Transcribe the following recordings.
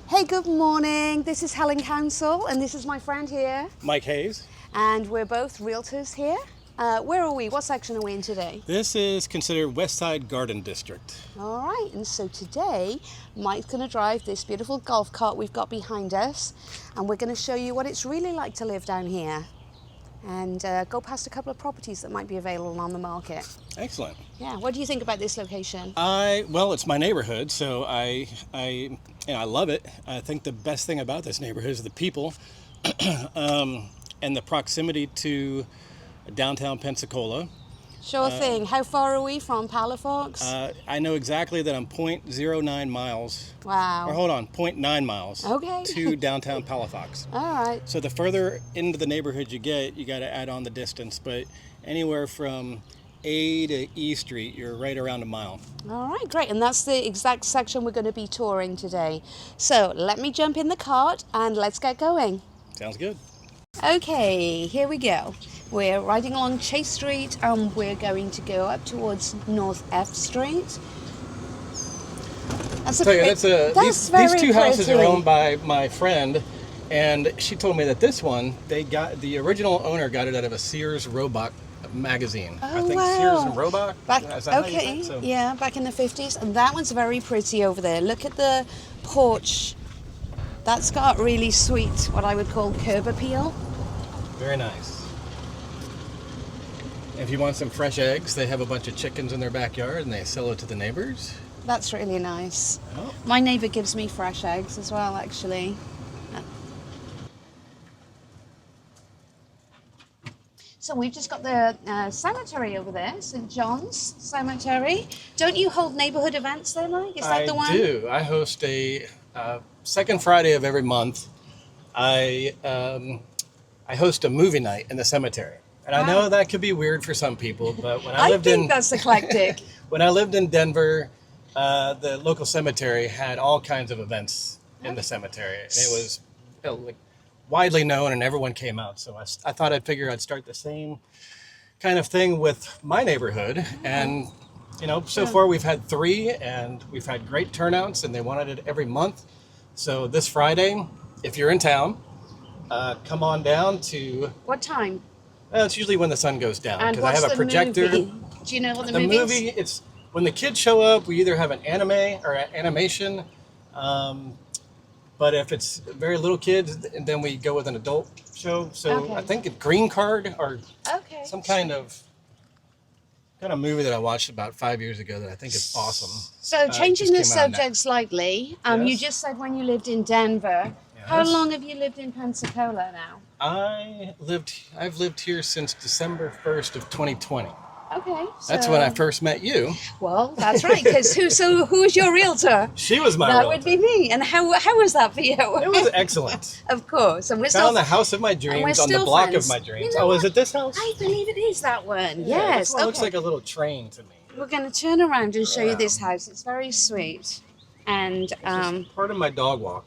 Hey, good morning. This is Helen Council, and this is my friend here. Mike Hayes. And we're both realtors here. Where are we? What section are we in today? This is considered Westside Garden District. All right, and so today Mike's going to drive this beautiful golf cart we've got behind us, and we're going to show you what it's really like to live down here and go past a couple of properties that might be available on the market. Excellent. Yeah, what do you think about this location? Well, it's my neighborhood, so I love it. I think the best thing about this neighborhood is the people and the proximity to downtown Pensacola. Sure thing. How far are we from Palafox? I know exactly that I'm 0.09 miles. Wow. Or hold on, 0.9 miles. Okay. To downtown Palafox. All right. So the further into the neighborhood you get, you got to add on the distance. But anywhere from A to E Street, you're right around a mile. All right, great. And that's the exact section we're going to be touring today. So let me jump in the cart and let's get going. Sounds good. Okay, here we go. We're riding along Chase Street and we're going to go up towards North F Street. These two houses are owned by my friend, and she told me that this one, the original owner got it out of a Sears Roebuck magazine. Oh, I think wow. Sears and Roebuck. Is that how you say Okay, it? So, yeah, back in the 50s. And that one's very pretty over there. Look at the porch. That's got really sweet, what I would call curb appeal. very nice. If you want some fresh eggs, they have a bunch of chickens in their backyard and they sell it to the neighbors. That's really nice. Oh. My neighbour gives me fresh eggs as well, actually. So we've just got the cemetery over there, St. John's Cemetery. Don't you hold neighbourhood events there, Mike? Is that the one? I do. I host a second Friday of every month. I host a movie night in the cemetery. And I know that could be weird for some people, but when I lived in that's eclectic. when I lived in Denver, the local cemetery had all kinds of events in the cemetery, and it was like widely known, and everyone came out. So I thought I'd start the same kind of thing with my neighborhood, and so far we've had 3, and we've had great turnouts, and they wanted it every month. So this Friday, if you're in town, come on down to. What time? It's usually when the sun goes down, And because I have a projector. Movie? Do you know what the The movie movie, is? it's when the kids show up, we either have an anime or an animation. But if it's very little kids, then we go with an adult show. So Okay. I think a Green Card or Okay. some kind of movie that I watched about 5 years ago that I think is awesome. So changing the just came out now. subject slightly, you Yes. just said when you lived in Denver. How Yes. long have you lived in Pensacola now? I've lived here since December 1st of 2020. Okay. That's so- when I first met you. Well, that's right. Because who was your realtor? She was my That realtor. would be me. And how was that for you? It was excellent. Of course. And we're still Found the house of my we're dreams on the still block friends. of my dreams. You know Is what? it this house? I believe it is that one. Yeah, Yes. this one Okay. looks like a little train to me. We're going to turn around and show you Wow. this house. It's very sweet. And It's just part of my dog walk.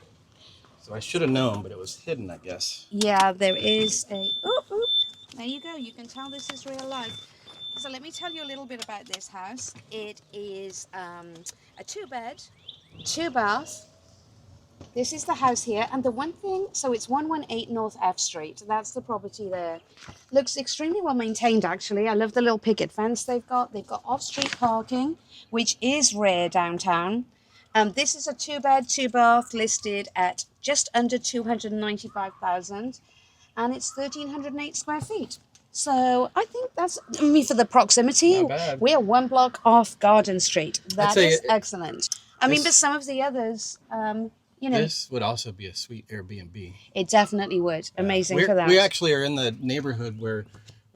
So I should have known, but it was hidden, I guess. yeah, there is a. Oop. There you go. You can tell this is real life. So let me tell you a little bit about this house. It is a 2-bed, 2-bath. This is the house here. And the one thing, so it's 118 North F Street. That's the property there. Looks extremely well maintained, actually. I love the little picket fence they've got. They've got off-street parking, which is rare downtown. This is a 2-bed, 2-bath listed at just under 295,000, and it's 1,308 square feet. So I think that's, for the proximity, Not bad. we are 1 block off Garden Street. That say is it- excellent. But some of the others, This would also be a sweet Airbnb. it definitely would. Amazing for that. We actually are in the neighborhood where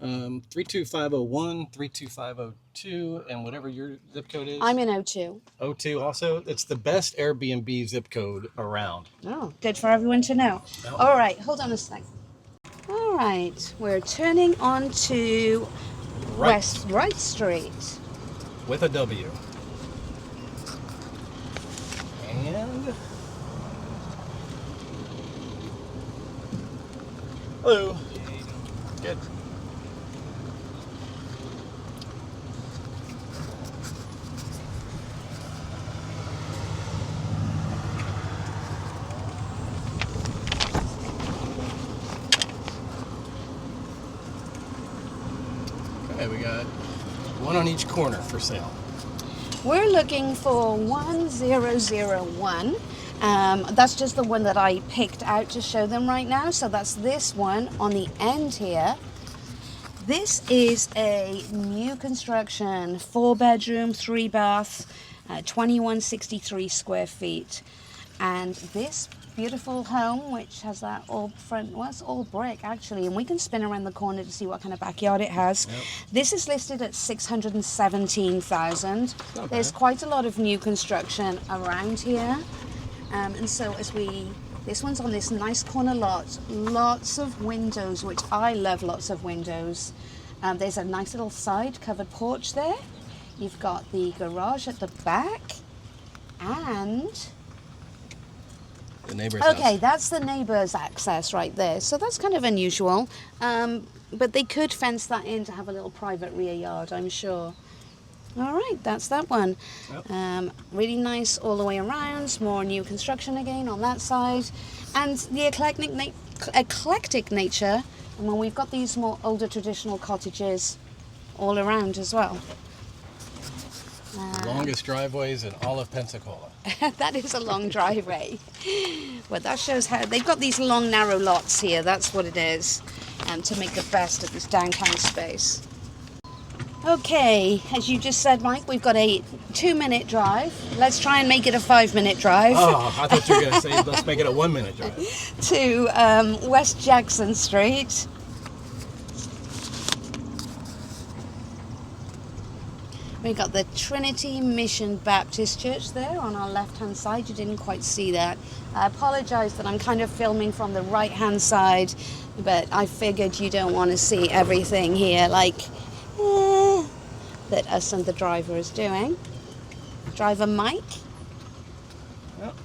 32501, 32502, and whatever your zip code is. I'm in O2. 02 also. It's the best Airbnb zip code around. Oh, good for everyone to know. No. All right, hold on a sec. All right, we're turning on to Right. Right Street. With a W. And hello. Good. Okay, we got one on each corner for sale. We're looking for 1001. That's just the one that I picked out to show them right now. So that's this one on the end here. This is a new construction, 4-bedroom, 3-bath, 2163 square feet. And this beautiful home, which has that all front, well, it's all brick actually, and we can spin around the corner to see what kind of backyard it has. Yep. This is listed at 617,000. There's quite a lot of new construction around here, and so this one's on this nice corner lot, lots of windows, which I love, lots of windows. There's a nice little side covered porch there. You've got the garage at the back, and the neighbor's okay, house. that's the neighbor's access right there. So that's kind of unusual. But they could fence that in to have a little private rear yard, I'm sure. All right, that's that one. Yep. Really nice all the way around. More new construction again on that side. And the eclectic nature. And when we've got these more older traditional cottages all around as well. The longest driveways in all of Pensacola. That is a long driveway. Well, that shows how they've got these long, narrow lots here. That's what it is, to make the best of this downtown space. Okay, as you just said, Mike, we've got a 2-minute drive. Let's try and make it a 5-minute drive. Oh, I thought you were going to say let's make it a 1-minute drive. To West Jackson Street. We've got the Trinity Mission Baptist Church there on our left-hand side. You didn't quite see that. I apologize that I'm kind of filming from the right-hand side, but I figured you don't want to see everything here, like that us and the driver is doing. Driver Mike. Yep.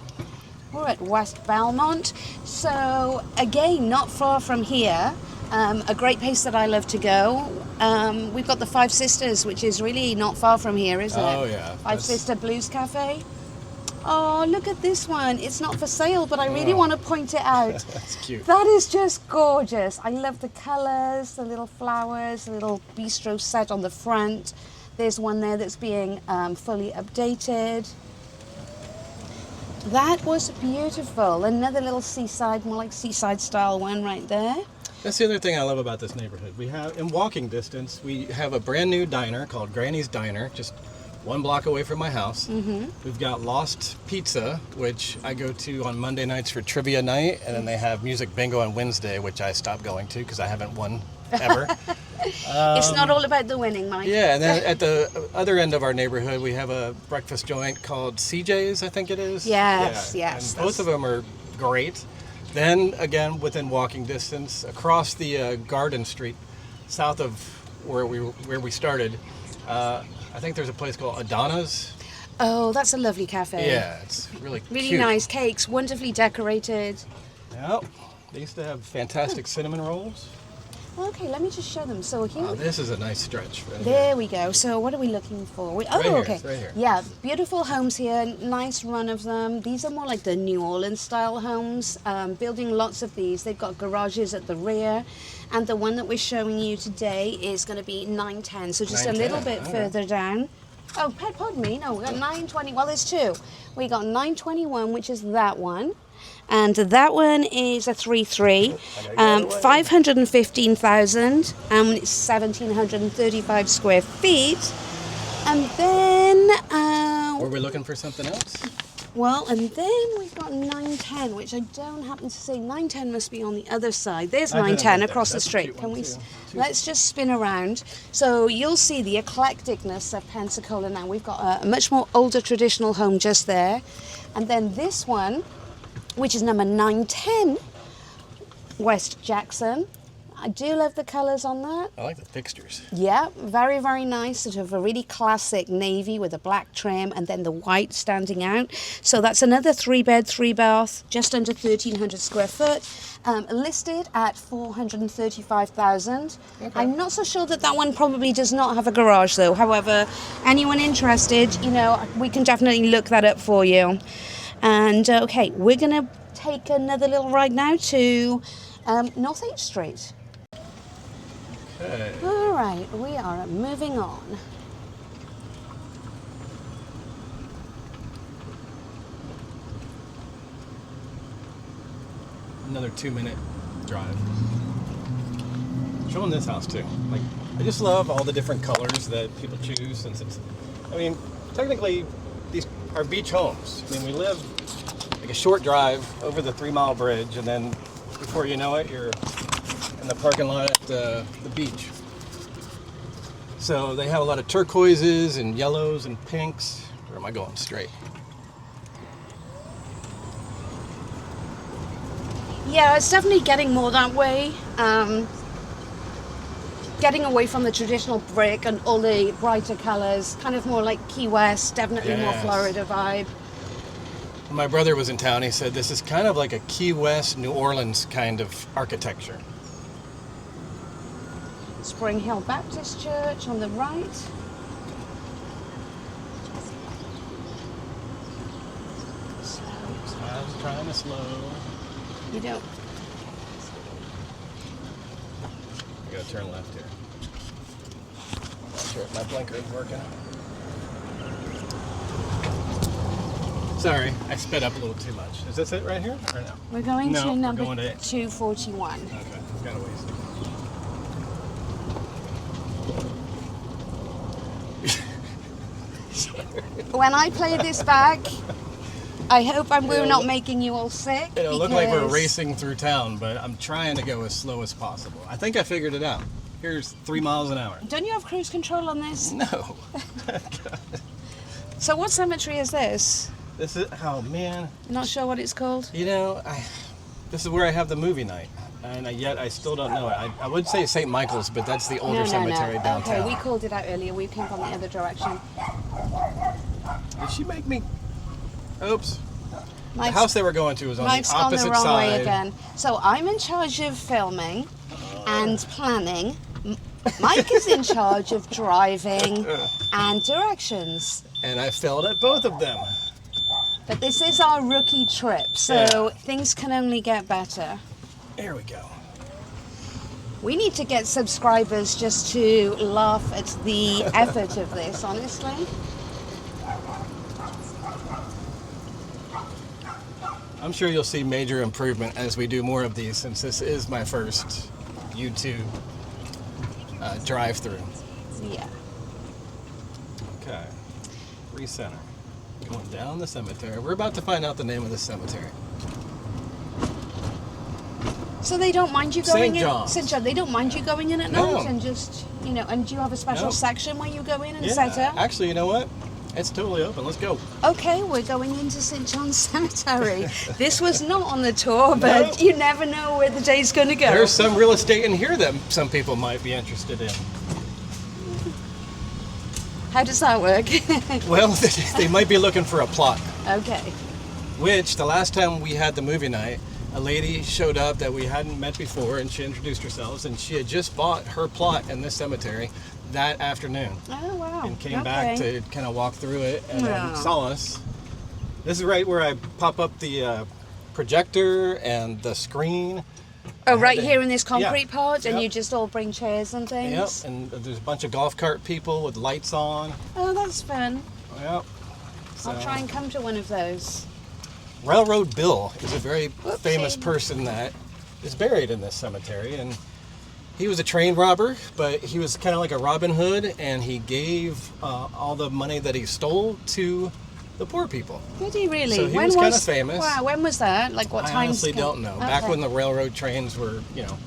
We're at West Belmont. So, again, not far from here. A great place that I love to go. We've got the Five Sisters, which is really not far from here, isn't it? Oh, yeah. Five Sister Blues Cafe. Oh, look at this one. It's not for sale, but I really want to point it out. That's cute. That is just gorgeous. I love the colours, the little flowers, the little bistro set on the front. There's one there that's being fully updated. That was beautiful. Another little seaside, more like seaside style one right there. That's the other thing I love about this neighborhood. We have, in walking distance, we have a brand new diner called Granny's Diner, just 1 block away from my house. Mm-hmm. We've got Lost Pizza, which I go to on Monday nights for trivia night, and then they have music bingo on Wednesday, which I stopped going to because I haven't won ever. It's not all about the winning, Mike. Yeah, and then at the other end of our neighborhood, we have a breakfast joint called CJ's, I think it is. Yes, yeah. yes. And both of them are great. Then, again, within walking distance, across the Garden Street, south of where we started, I think there's a place called Adana's. Oh, that's a lovely cafe. Yeah, it's really Really cute. nice cakes, wonderfully decorated. Yep. They used to have fantastic cinnamon rolls. Okay, let me just show them. So here, Oh, this is a nice stretch. Right there we go. So what are we looking for? Right here, okay. it's right here. Yeah, beautiful homes here. Nice run of them. These are more like the New Orleans style homes. Building lots of these. They've got garages at the rear. And the one that we're showing you today is going to be 910. So just a little 910, bit okay. further down. Oh, pardon me. No, we got 920. Well, there's two. We got 921, which is that one. And that one is a 3-3, 515,000, and it's 1,735 square feet. And then, Were we looking for something else? and then we've got 910, which I don't happen to see. 910 must be on the other side. There's I didn't 910 look there. across the That's a street. cute Can one, we? too. Let's just spin around. So you'll see the eclecticness of Pensacola now. We've got a much more older traditional home just there, and then this one, which is number 910, West Jackson. I do love the colours on that. I like the fixtures. Yeah, very, very nice. Sort of a really classic navy with a black trim and then the white standing out. So that's another 3-bed, 3-bath, just under 1,300 square foot. Listed at 435,000. Okay. I'm not so sure that one probably does not have a garage though. However, anyone interested, we can definitely look that up for you. And okay, we're going to take another little ride now to North 8th Street. Okay. All right, we are moving on. Another 2-minute drive. Showing this house too. Like, I just love all the different colors that people choose since it's, I mean, technically these are beach homes. I mean, we live like a short drive over the 3-mile bridge, and then before you know it, you're in the parking lot at the beach. So they have a lot of turquoises and yellows and pinks. Where am I going? Straight. Yeah, it's definitely getting more that way. Getting away from the traditional brick and all the brighter colors, kind of more like Key West, definitely more Yes. Florida vibe. When my brother was in town, he said this is kind of like a Key West, New Orleans kind of architecture. Spring Hill Baptist Church on the right. So, I was trying to slow. you don't. I gotta turn left here. I'm not sure if my blinker is working. Sorry, I sped up a little too much. Is this it right here or no? We're going No, to we're number going to- 241. Okay, I've got a ways to go. When I play this back, I hope we're It'll not look- making you all sick. It'll look like we're because- racing through town, but I'm trying to go as slow as possible. I think I figured it out. Here's 3 miles an hour. Don't you have cruise control on this? No. So what cemetery is this? This is, oh man. Not sure what it's called. You know, this is where I have the movie night, and yet I still don't know it. I would say St. Michael's, but that's the older cemetery downtown. Okay, we called it out earlier. We came from the other direction. Did she make me? Oops. The Mike's, house they were going to was on the Mike's gone opposite the wrong side. way again. So I'm in charge of filming and planning. Mike is in charge of driving and directions. And I failed at both of them. But this is our rookie trip, so Yeah. things can only get better. There we go. We need to get subscribers just to laugh at the effort of this, honestly. I'm sure you'll see major improvement as we do more of these, since this is my first YouTube drive-through. Yeah. Okay. Recenter. Going down the cemetery. We're about to find out the name of the cemetery. So they don't mind you going St. John's. in? St. John. They don't mind you going in at No. night and just, and do you have a special No. section where you go in and set Yeah. up? Actually, you know what? It's totally open. Let's go. Okay, we're going into St. John's Cemetery. This was not on the tour, but you never know where the day's going to go. There's some real estate in here that some people might be interested in. How does that work? Well, they might be looking for a plot. Okay. Which, the last time we had the movie night, a lady showed up that we hadn't met before, and she introduced herself, and she had just bought her plot in this cemetery that afternoon. Oh, wow. And came back to kind of walk through it, and then Wow. saw us. This is right where I pop up the projector and the screen. Oh, right to- here in this concrete yeah. part, and Yep. you just all bring chairs and Yep, things? and there's a bunch of golf cart people with lights on. Oh, that's fun. Yep. I'll try and come to one of those. Railroad Bill is a very Whoopsie. famous person that is buried in this cemetery, and he was a train robber, but he was kind of like a Robin Hood, and he gave all the money that he stole to the poor people. Did he really? So he was kinda famous. Wow, when was that? Like what I time? honestly don't know. Back when the railroad trains were,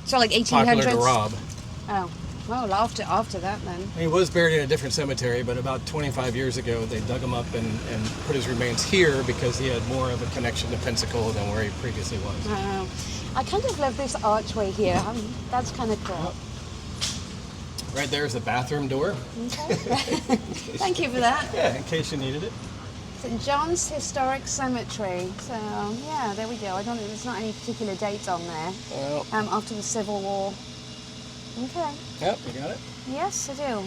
So like popular 1800s? to rob. Oh, well, after that then. He was buried in a different cemetery, but about 25 years ago, they dug him up and put his remains here because he had more of a connection to Pensacola than where he previously was. Wow. I kind of love this archway here. That's kind of cool. Right there is the bathroom door. Okay. Thank you for that. Yeah, in case you needed it. St. John's Historic Cemetery. So, yeah, there we go. I don't know, there's not any particular dates on there. Well, After the Civil War. Okay. yep, you got it. Yes, I do.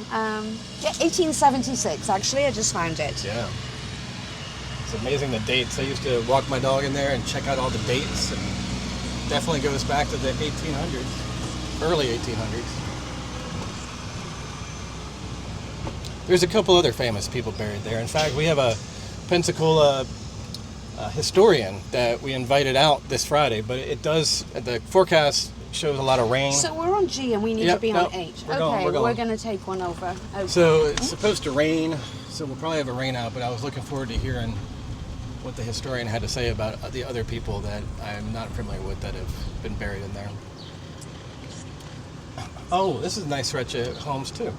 Yeah, 1876, actually. I just found it. Yeah. It's amazing the dates. I used to walk my dog in there and check out all the dates, and definitely goes back to the 1800s, early 1800s. There's a couple other famous people buried there. In fact, we have a Pensacola historian that we invited out this Friday, but the forecast shows a lot of rain. So we're on G and we need to be on H. We're going to take one over. Okay. So it's supposed to rain, so we'll probably have a rain out, but I was looking forward to hearing what the historian had to say about the other people that I'm not familiar with that have been buried in there. Oh, this is a nice stretch of homes too.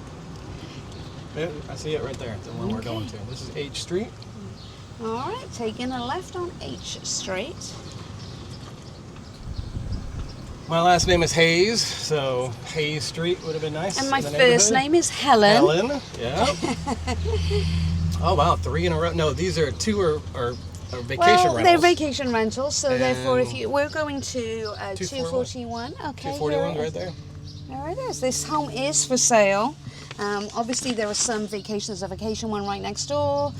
Yeah, I see it right there, the one we're going to. This is H Street. All right, taking a left on H Street. My last name is Hayes, so Hayes Street would have been nice. And my first name is Helen. Helen, yeah. Oh wow, 3 in a row. No, these are 2 are vacation rentals. They're vacation rentals, so therefore, we're going to 241. Okay, 241 right there. There it is. This home is for sale. Obviously, there are some vacations. There's a vacation one right next door.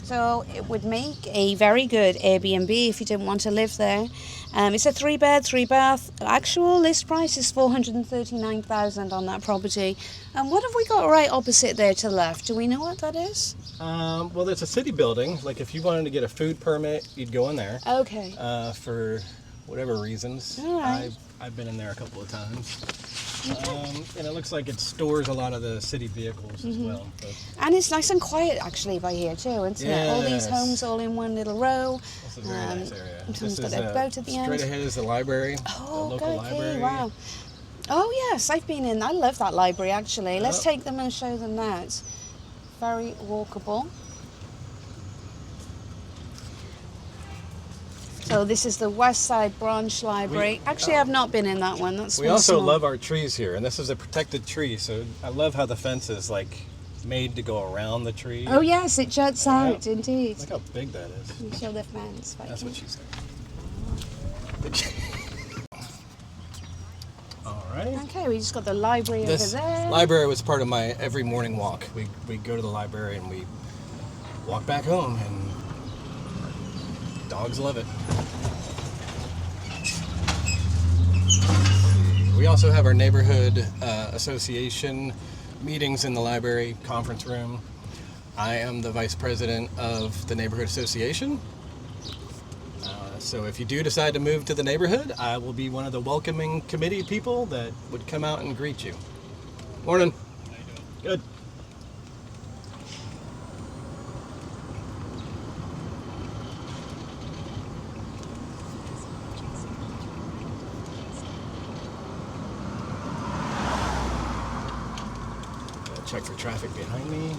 So it would make a very good Airbnb if you didn't want to live there. It's a 3-bed, 3-bath. Actual list price is $439,000 on that property. And what have we got right opposite there to the left? Do we know what that is? Well, it's a city building. Like if you wanted to get a food permit, you'd go in there. Okay. For whatever reasons. All right. I've been in there a couple of times. And it looks like it stores a lot of the city vehicles as well. But and it's nice and quiet actually by here too, isn't it? All these homes all in one little row. This is a very nice area. Someone's got a boat at the end. Straight ahead is the library. Oh, the local library. Wow. Oh yes, I've been in. I love that library actually. Let's take them and show them that. Very walkable. So this is the Westside branch library. Actually, I've not been in that one. We also love our trees here, and this is a protected tree. So I love how the fence is like made to go around the tree. Oh yes, it juts out indeed. Look how big that is. You show the fence. That's what she said. All right. Okay, we just got the library over there. This library was part of my every morning walk. We go to the library and we walk back home, and dogs love it. We also have our neighborhood association meetings in the library conference room. I am the vice president of the neighborhood association. So if you do decide to move to the neighborhood, I will be one of the welcoming committee people that would come out and greet you. Morning. How you doing? Good. Check for traffic behind me.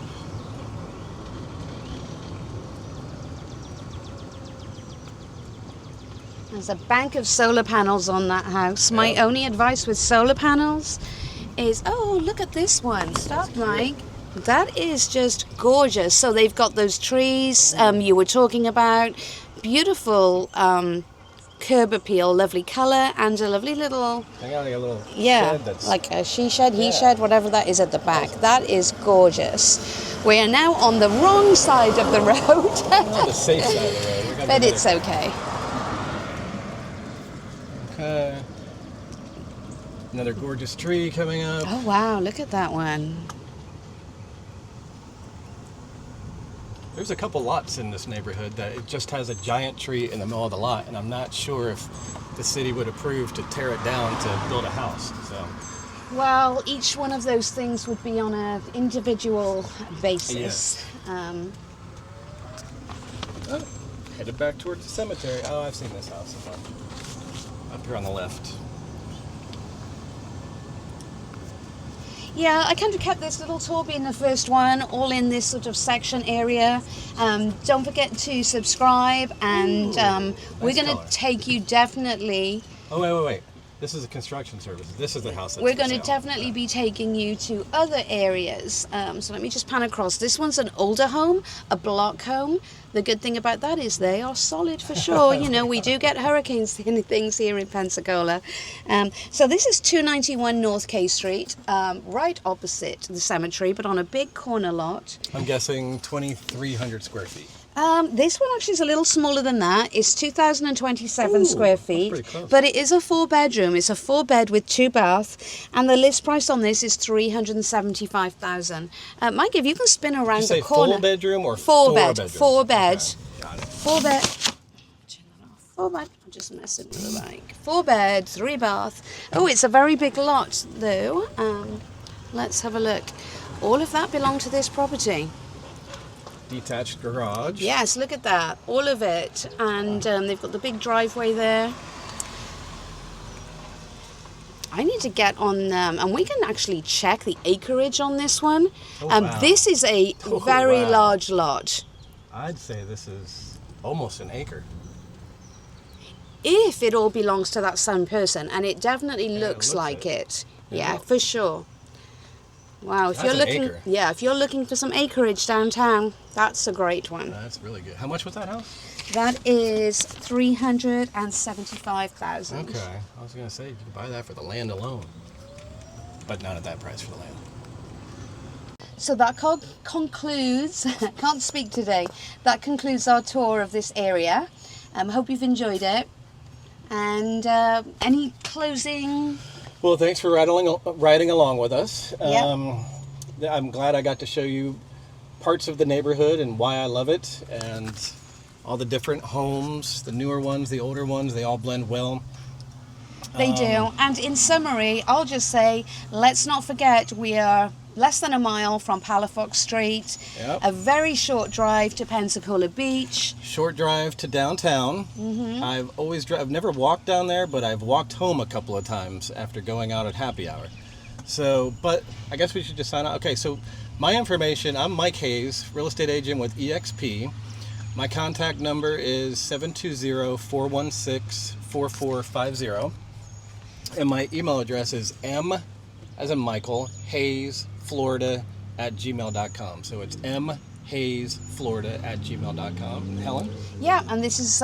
There's a bank of solar panels on that house. My only advice with solar panels is, oh, look at this one. Stop, Mike. That is just gorgeous. So they've got those trees you were talking about. Beautiful curb appeal, lovely colour, and a lovely little... I got like a little shed that's... like a she shed, he shed, whatever that is at the back. That is gorgeous. We are now on the wrong side of the road. On the safe side of the road. But it's okay. Okay. Another gorgeous tree coming up. Oh wow, look at that one. There's a couple lots in this neighborhood that it just has a giant tree in the middle of the lot, and I'm not sure if the city would approve to tear it down to build a house. So. Well, each one of those things would be on an individual basis. Yes. Headed back towards the cemetery. Oh, I've seen this house before. Up here on the left. Yeah, I kind of kept this little tour being the first one, all in this sort of section area. Don't forget to subscribe, and we're going to take you definitely... Oh, wait. This is a construction service. This is the house that's We're going to definitely be taking you to other areas. So let me just pan across. This one's an older home, a block home. The good thing about that is they are solid for sure. You know, we do get hurricanes and things here in Pensacola. So this is 291 North K Street, right opposite the cemetery, but on a big corner lot. I'm guessing 2,300 square feet. This one actually is a little smaller than that. It's 2,027 square that's feet, pretty close. but it is a 4-bedroom. It's a 4-bed with 2 baths, and the list price on this is 375,000. Mike, if you can spin around Did you say the corner. full bedroom or 4 bed, bedrooms? 4 bed, Okay, got it. 4 bed. Turn that off. 4 bed. I'm just messing with the mic. 4 bed, 3 bath. Oh, it's a very big lot though. Let's have a look. All of that belong to this property. Detached garage. Yes, look at that, all of it, and they've got the big driveway there. I need to get on, and we can actually check the acreage on this one. Oh, wow. This is a Oh, very wow. large lot. I'd say this is almost an acre. If it all belongs to that same person, and it definitely looks looks like it. Yeah. Yeah, for sure. Wow, if That's you're an looking, acre. yeah, if you're looking for some acreage downtown, that's a great one. That's really good. How much was that house? That is 375,000. Okay, I was gonna say you could buy that for the land alone, but not at that price for the land. So that concludes, can't speak today, that concludes our tour of this area. Hope you've enjoyed it. And any closing? Well, thanks for riding along with us. Yeah. I'm glad I got to show you parts of the neighborhood and why I love it, and all the different homes, the newer ones, the older ones, they all blend well. They do. And in summary, I'll just say, let's not forget we are less than a mile from Palafox Street, Yep. a very short drive to Pensacola Beach. Short drive to downtown. Mm-hmm. I've never walked down there, but I've walked home a couple of times after going out at happy hour. So, but I guess we should just sign out. Okay, so my information, I'm Mike Hayes, real estate agent with EXP. My contact number is 720-416-4450. And my email address is m, as in Michael, Hayes, Florida, @gmail.com. So it's mhayesflorida@gmail.com. Helen? Yeah, and this is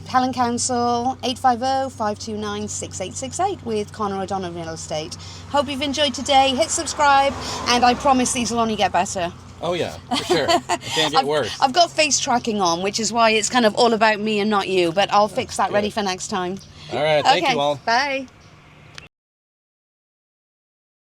Helen Council, 850-529-6868 with Connor O'Donnell Real Estate. Hope you've enjoyed today. Hit subscribe, and I promise these will only get better. Oh yeah, for sure. It can't get worse. I've got face tracking on, which is why it's kind of all about me and not you, but I'll fix that ready for next time. All right, thank Okay, you all. bye.